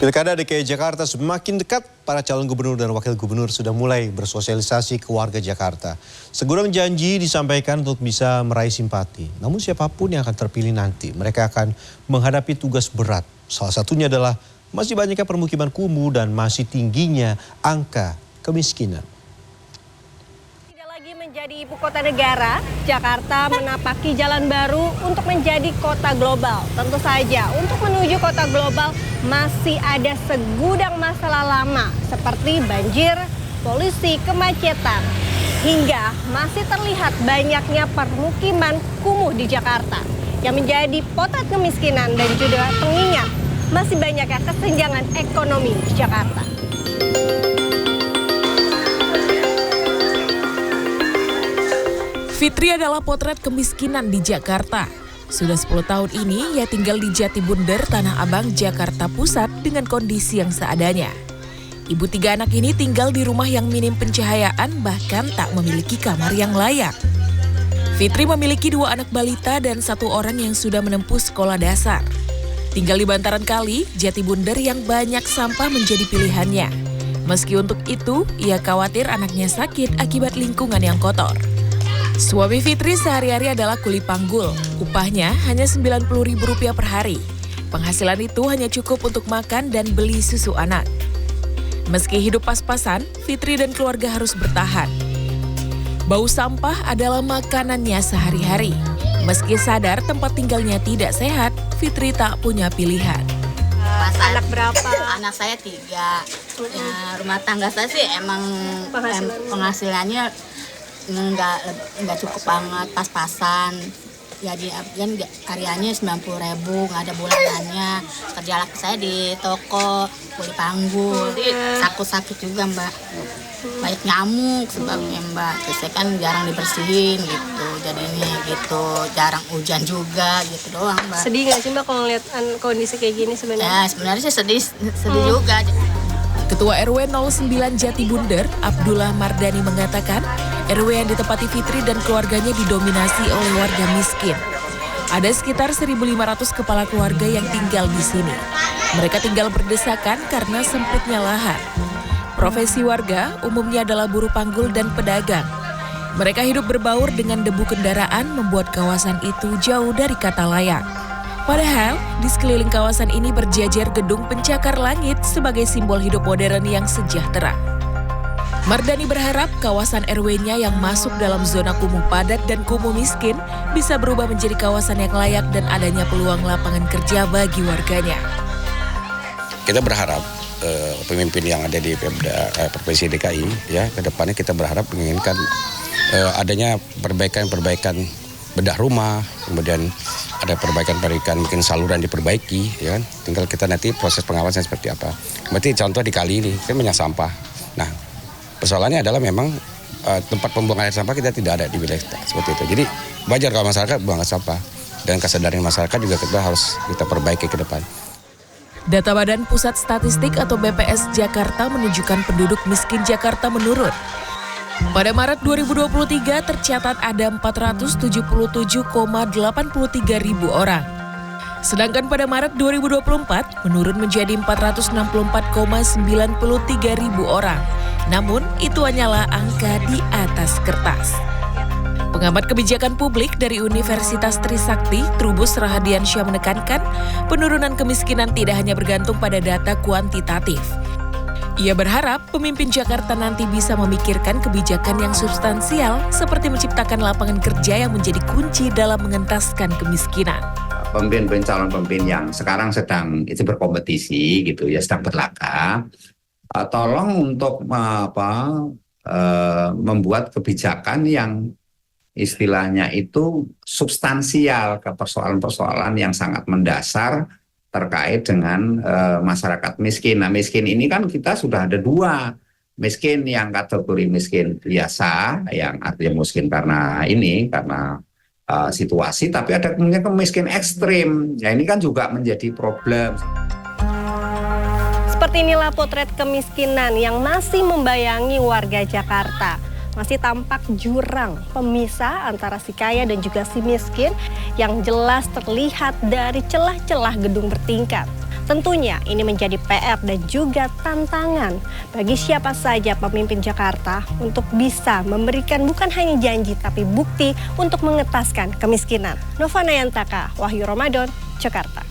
Pilkada DKI Jakarta semakin dekat, para calon gubernur dan wakil gubernur sudah mulai bersosialisasi ke warga Jakarta. Segudang janji disampaikan untuk bisa meraih simpati. Namun siapapun yang akan terpilih nanti, mereka akan menghadapi tugas berat. Salah satunya adalah masih banyaknya permukiman kumuh dan masih tingginya angka kemiskinan. Menjadi ibu kota negara, Jakarta menapaki jalan baru untuk menjadi kota global. Tentu saja, untuk menuju kota global masih ada segudang masalah lama seperti banjir, polusi, kemacetan, hingga masih terlihat banyaknya permukiman kumuh di Jakarta yang menjadi potret kemiskinan dan juga pengingat masih banyaknya kesenjangan ekonomi di Jakarta. Fitri adalah potret kemiskinan di Jakarta. Sudah 10 tahun ini ia tinggal di Jatibunder, Tanah Abang, Jakarta Pusat dengan kondisi yang seadanya. Ibu 3 anak ini tinggal di rumah yang minim pencahayaan, bahkan tak memiliki kamar yang layak. Fitri memiliki 2 anak balita dan 1 orang yang sudah menempuh sekolah dasar. Tinggal di bantaran kali, Jatibunder yang banyak sampah menjadi pilihannya. Meski untuk itu, ia khawatir anaknya sakit akibat lingkungan yang kotor. Suami Fitri sehari-hari adalah kuli panggul. Upahnya hanya Rp90.000 per hari. Penghasilan itu hanya cukup untuk makan dan beli susu anak. Meski hidup pas-pasan, Fitri dan keluarga harus bertahan. Bau sampah adalah makanannya sehari-hari. Meski sadar tempat tinggalnya tidak sehat, Fitri tak punya pilihan. Anak berapa? Anak saya 3. Ya, rumah tangga saya sih emang penghasilannya nggak cukup banget, pas-pasan. Jadi karyanya 90.000, nggak ada bulanannya. Kerja laki saya di toko kuli panggul, sakit juga mbak. Banyak nyamuk sebabnya mbak. Terus saya kan jarang dibersihin gitu, jadinya gitu, jarang hujan juga gitu doang mbak. Sedih nggak sih mbak kalau ngeliat kondisi kayak gini sebenarnya? Ya sebenarnya sih sedih juga. Ketua RW 09 Jatibunder, Abdullah Mardani mengatakan, RW yang ditempati Fitri dan keluarganya didominasi oleh warga miskin. Ada sekitar 1.500 kepala keluarga yang tinggal di sini. Mereka tinggal berdesakan karena sempitnya lahan. Profesi warga umumnya adalah buruh panggul dan pedagang. Mereka hidup berbaur dengan debu kendaraan membuat kawasan itu jauh dari kata layak. Padahal, di sekeliling kawasan ini berjajar gedung pencakar langit sebagai simbol hidup modern yang sejahtera. Mardani berharap kawasan RW-nya yang masuk dalam zona kumuh padat dan kumuh miskin bisa berubah menjadi kawasan yang layak dan adanya peluang lapangan kerja bagi warganya. Kita berharap pemimpin yang ada di Provinsi DKI, ya, ke depannya kita berharap menginginkan adanya perbaikan bedah rumah, kemudian ada perbaikan mungkin saluran diperbaiki, ya kan? Tinggal kita nanti proses pengawasan seperti apa. Berarti contoh di kali ini kan banyak sampah. Nah, persoalannya adalah memang tempat pembuangan air sampah kita tidak ada di wilayah kita, seperti itu. Jadi wajar kalau masyarakat buang sampah, dan kesadaran masyarakat juga kita perbaiki ke depan. Data Badan Pusat Statistik atau BPS Jakarta menunjukkan penduduk miskin Jakarta menurun. Pada Maret 2023 tercatat ada 477,83 ribu orang. Sedangkan pada Maret 2024 menurun menjadi 464,93 ribu orang. Namun itu hanyalah angka di atas kertas. Pengamat kebijakan publik dari Universitas Trisakti, Trubus Rahadiansyah menekankan penurunan kemiskinan tidak hanya bergantung pada data kuantitatif. Ia berharap pemimpin Jakarta nanti bisa memikirkan kebijakan yang substansial seperti menciptakan lapangan kerja yang menjadi kunci dalam mengentaskan kemiskinan. Pemimpin calon pemimpin yang sekarang sedang itu berkompetisi gitu ya, sedang berlaga, tolong untuk membuat kebijakan yang istilahnya itu substansial ke persoalan-persoalan yang sangat mendasar terkait dengan masyarakat miskin. Nah, miskin ini kan kita sudah ada 2. Miskin yang kategori miskin biasa, yang artinya miskin karena situasi, tapi ada kemudian miskin ekstrim. Ya, ini kan juga menjadi problem. Seperti inilah potret kemiskinan yang masih membayangi warga Jakarta. Masih tampak jurang pemisah antara si kaya dan juga si miskin yang jelas terlihat dari celah-celah gedung bertingkat. Tentunya ini menjadi PR dan juga tantangan bagi siapa saja pemimpin Jakarta untuk bisa memberikan bukan hanya janji tapi bukti untuk mengetaskan kemiskinan. Nova Nayantaka, Wahyu Ramadan, Jakarta.